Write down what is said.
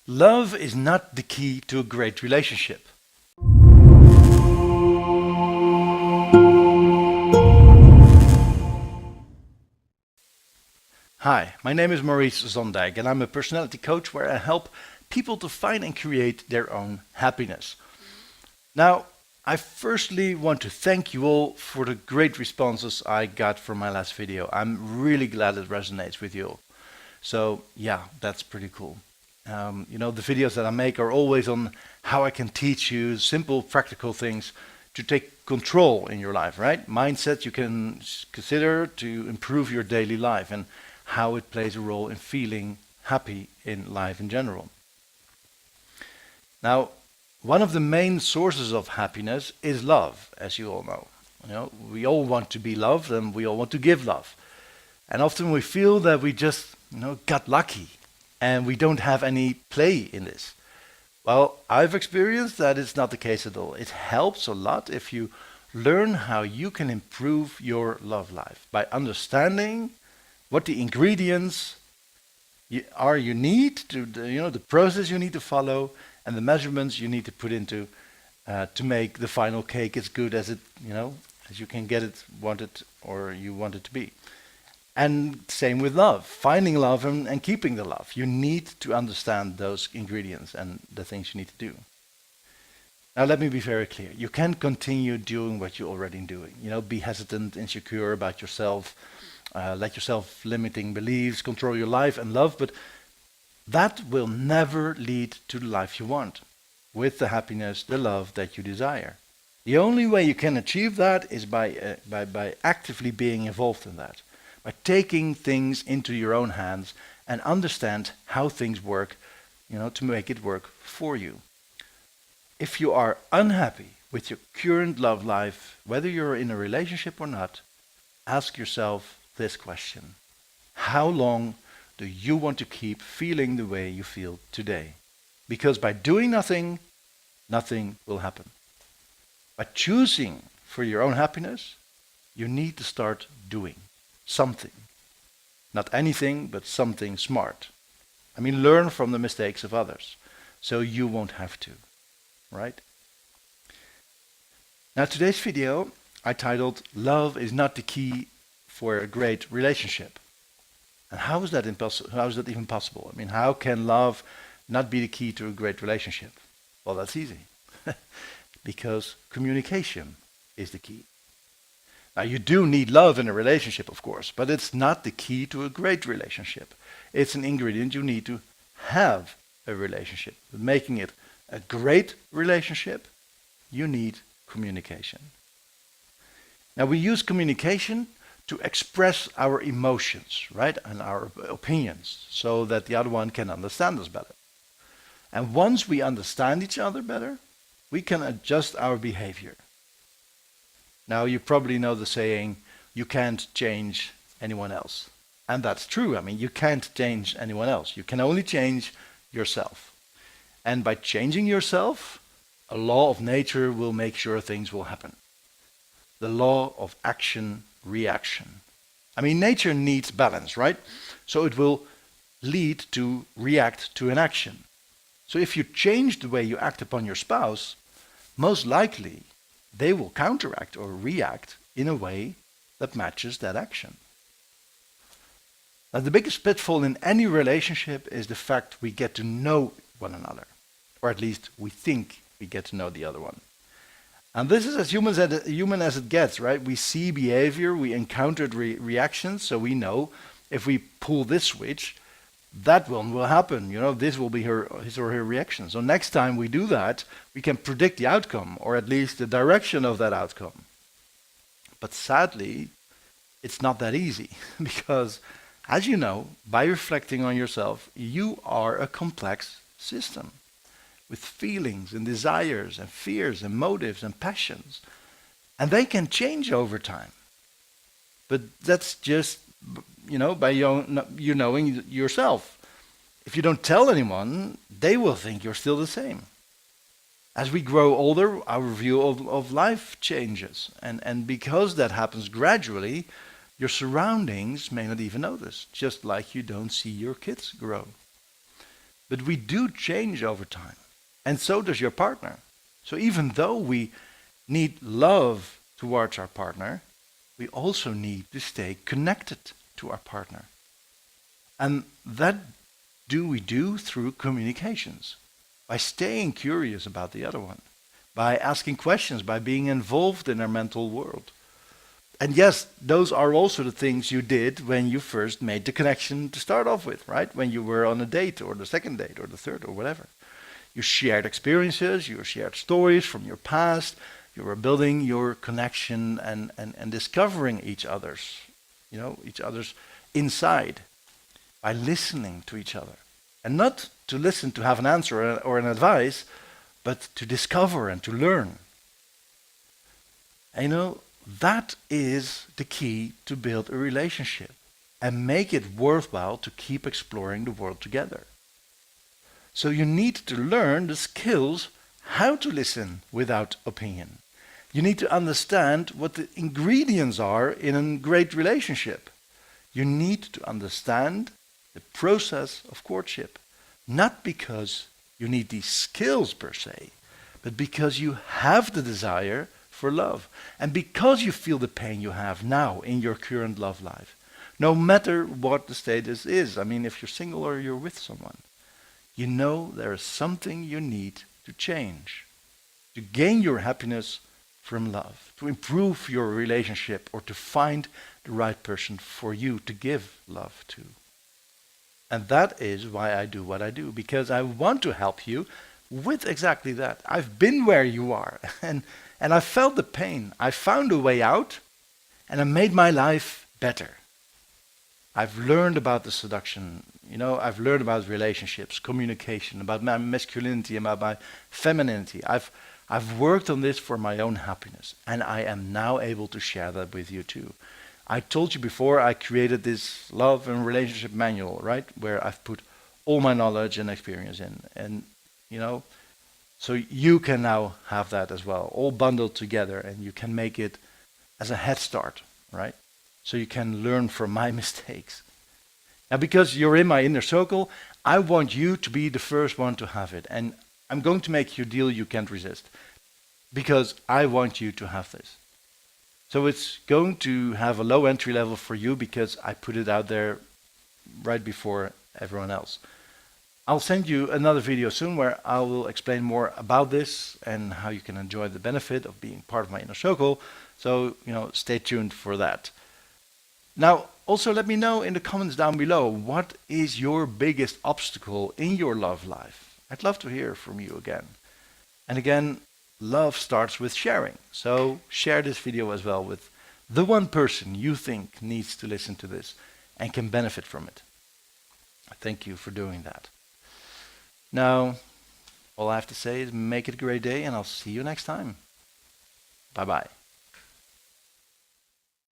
Love is not the key to a great relationship. Hi, my name is Maurice Zondijk and I'm a personality coach where I help people to find and create their own happiness. Now, I firstly want to thank you all for the great responses I got from my last video. I'm really glad it resonates with you all. So yeah, that's pretty cool. The videos that I make are always on how I can teach you simple, practical things to take control in your life, right? Mindset you can consider to improve your daily life and how it plays a role in feeling happy in life in general. Now, one of the main sources of happiness is love, as you all know. We all want to be loved and we all want to give love. And often we feel that we just, got lucky and we don't have any play in this. Well, I've experienced that it's not the case at all. It helps a lot if you learn how you can improve your love life by understanding what the ingredients you need to, the process you need to follow and the measurements you need to put into to make the final cake as good as as you can get it, want it, or you want it to be. And same with love, finding love and keeping the love. You need to understand those ingredients and the things you need to do. Now let me be very clear. You can't continue doing what you're already doing. Be hesitant, insecure about yourself, let yourself limiting beliefs control your life and love, but that will never lead to the life you want, with the happiness, the love that you desire. The only way you can achieve that is by actively being involved in that, by taking things into your own hands and understand how things work, to make it work for you. If you are unhappy with your current love life, whether you're in a relationship or not, ask yourself this question. How long do you want to keep feeling the way you feel today? Because by doing nothing, nothing will happen. By choosing for your own happiness, you need to start doing something. Not anything, but something smart. Learn from the mistakes of others, so you won't have to, right? Now today's video I titled, Love is not the key for a great relationship. And how is that even possible? How can love not be the key to a great relationship? Well, that's easy. Because communication is the key. Now, you do need love in a relationship, of course, but it's not the key to a great relationship. It's an ingredient you need to have a relationship. But making it a great relationship, you need communication. Now, we use communication to express our emotions, right, and our opinions, so that the other one can understand us better. And once we understand each other better, we can adjust our behavior. Now, you probably know the saying, you can't change anyone else. And that's true. You can't change anyone else. You can only change yourself. And by changing yourself, a law of nature will make sure things will happen. The law of action reaction. Nature needs balance, right? So it will lead to react to an action. So if you change the way you act upon your spouse, most likely they will counteract or react in a way that matches that action. Now, the biggest pitfall in any relationship is the fact we get to know one another, or at least we think we get to know the other one. And this is as human as it gets, right? We see behavior, we encountered reactions, so we know if we pull this switch, that one will happen. This will be his or her reaction. So next time we do that, we can predict the outcome, or at least the direction of that outcome. But sadly, it's not that easy, because as you know, by reflecting on yourself, you are a complex system, with feelings and desires and fears and motives and passions. And they can change over time. But that's just, by you knowing yourself. If you don't tell anyone, they will think you're still the same. As we grow older, our view of life changes. And because that happens gradually, your surroundings may not even notice, just like you don't see your kids grow. But we do change over time. And so does your partner. So even though we need love towards our partner, we also need to stay connected to our partner. And that we do through communications, by staying curious about the other one, by asking questions, by being involved in their mental world. And yes, those are also the things you did when you first made the connection to start off with, right? When you were on a date or the second date or the third or whatever. You shared experiences, you shared stories from your past, you were building your connection and discovering each other's, each other's inside by listening to each other. And not to listen to have an answer or an advice, but to discover and to learn. And that is the key to build a relationship and make it worthwhile to keep exploring the world together. So you need to learn the skills how to listen without opinion. You need to understand what the ingredients are in a great relationship. You need to understand the process of courtship, not because you need these skills per se, but because you have the desire for love and because you feel the pain you have now in your current love life, no matter what the status is. I mean, if you're single or you're with someone, you know there is something you need to change to gain your happiness from love, to improve your relationship, or to find the right person for you to give love to. And that is why I do what I do, because I want to help you with exactly that. I've been where you are, and I felt the pain. I found a way out, and I made my life better. I've learned about the seduction, I've learned about relationships, communication, about my masculinity, about my femininity. I've worked on this for my own happiness, and I am now able to share that with you too. I told you before I created this love and relationship manual, right? Where I've put all my knowledge and experience in. And, so you can now have that as well, all bundled together, and you can make it as a head start, right? So you can learn from my mistakes. Now, because you're in my inner circle, I want you to be the first one to have it. And I'm going to make you a deal you can't resist, because I want you to have this. So it's going to have a low entry level for you because I put it out there right before everyone else. I'll send you another video soon where I will explain more about this and how you can enjoy the benefit of being part of my inner circle. So, stay tuned for that. Now, also let me know in the comments down below, what is your biggest obstacle in your love life? I'd love to hear from you again. And again, love starts with sharing. So share this video as well with the one person you think needs to listen to this and can benefit from it. Thank you for doing that. Now, all I have to say is make it a great day, and I'll see you next time. Bye-bye.